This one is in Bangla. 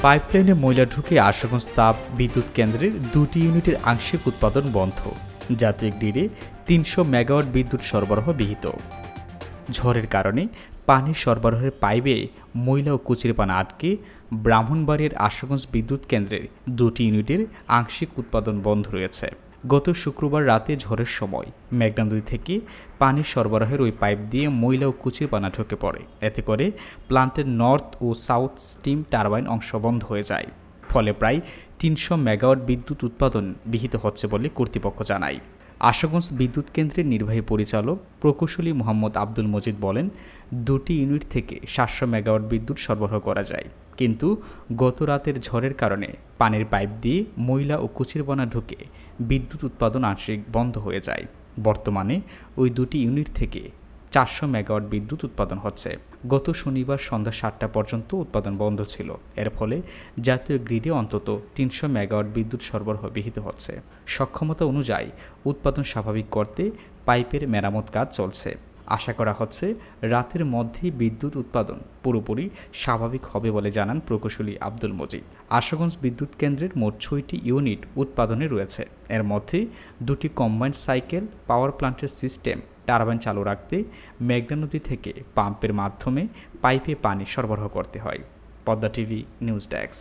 পাইপলাইনে ময়লা ঢুকে আশুগঞ্জ তাপ বিদ্যুৎ কেন্দ্রের 2টি ইউনিটের আংশিক উৎপাদন বন্ধ। জাতীয় গ্রিডে 300 মেগাওয়াট বিদ্যুৎ সরবরাহ বিহিত। ঝড়ের কারণে পানি সরবরাহের পাইপে ময়লা ও কুচিরপানা আটকে ব্রাহ্মণবাড়িয়ার আশুগঞ্জ বিদ্যুৎ কেন্দ্রের 2টি ইউনিটের আংশিক উৎপাদন বন্ধ রয়েছে। গত শুক্রবার রাতে ঝড়ের সময় মেঘনা নদী থেকে পানি সরবরাহের ওই পাইপ দিয়ে ময়লা ও কুচিরপানা ঢুকে পড়ে। এতে করে প্লান্টের নর্থ ও সাউথ স্টিম টারবাইন অংশ বন্ধ হয়ে যায়। ফলে প্রায় 300 মেগাওয়াট বিদ্যুৎ উৎপাদন বিহিত হচ্ছে বলে কর্তৃপক্ষ জানায়। আশুগঞ্জ বিদ্যুৎ কেন্দ্রের নির্বাহী পরিচালক প্রকৌশলী মোহাম্মদ আব্দুল মজিদ বলেন, 2টি ইউনিট থেকে 700 মেগাওয়াট বিদ্যুৎ সরবরাহ করা যায়, কিন্তু গত রাতের ঝড়ের কারণে পানির পাইপ দিয়ে ময়লা ও কুচিরপানা ঢুকে বিদ্যুৎ উৎপাদন আংশিক বন্ধ হয়ে যায়। বর্তমানে ওই 2টি ইউনিট থেকে 400 মেগাওয়াট বিদ্যুৎ উৎপাদন হচ্ছে। গত শনিবার সন্ধ্যা 7টা পর্যন্ত উৎপাদন বন্ধ ছিল। এর ফলে জাতীয় গ্রিডে অন্তত 300 মেগাওয়াট বিদ্যুৎ সরবরাহ বিহিত হচ্ছে। সক্ষমতা অনুযায়ী উৎপাদন স্বাভাবিক করতে পাইপের মেরামত কাজ চলছে। আশা করা হচ্ছে রাতের মধ্যেই বিদ্যুৎ উৎপাদন পুরোপুরি স্বাভাবিক হবে বলে জানান প্রকৌশলী আব্দুল মজিদ। আশুগঞ্জ বিদ্যুৎ কেন্দ্রের মোট 6টি ইউনিট উৎপাদনে রয়েছে। এর মধ্যে 2টি কম্বাইন্ড সাইকেল পাওয়ার প্ল্যান্টের সিস্টেম টারবাইন চালু রাখতে মেঘনা নদী থেকে পাম্পের মাধ্যমে পাইপে পানি সরবরাহ করতে হয়। Padma TV news desk.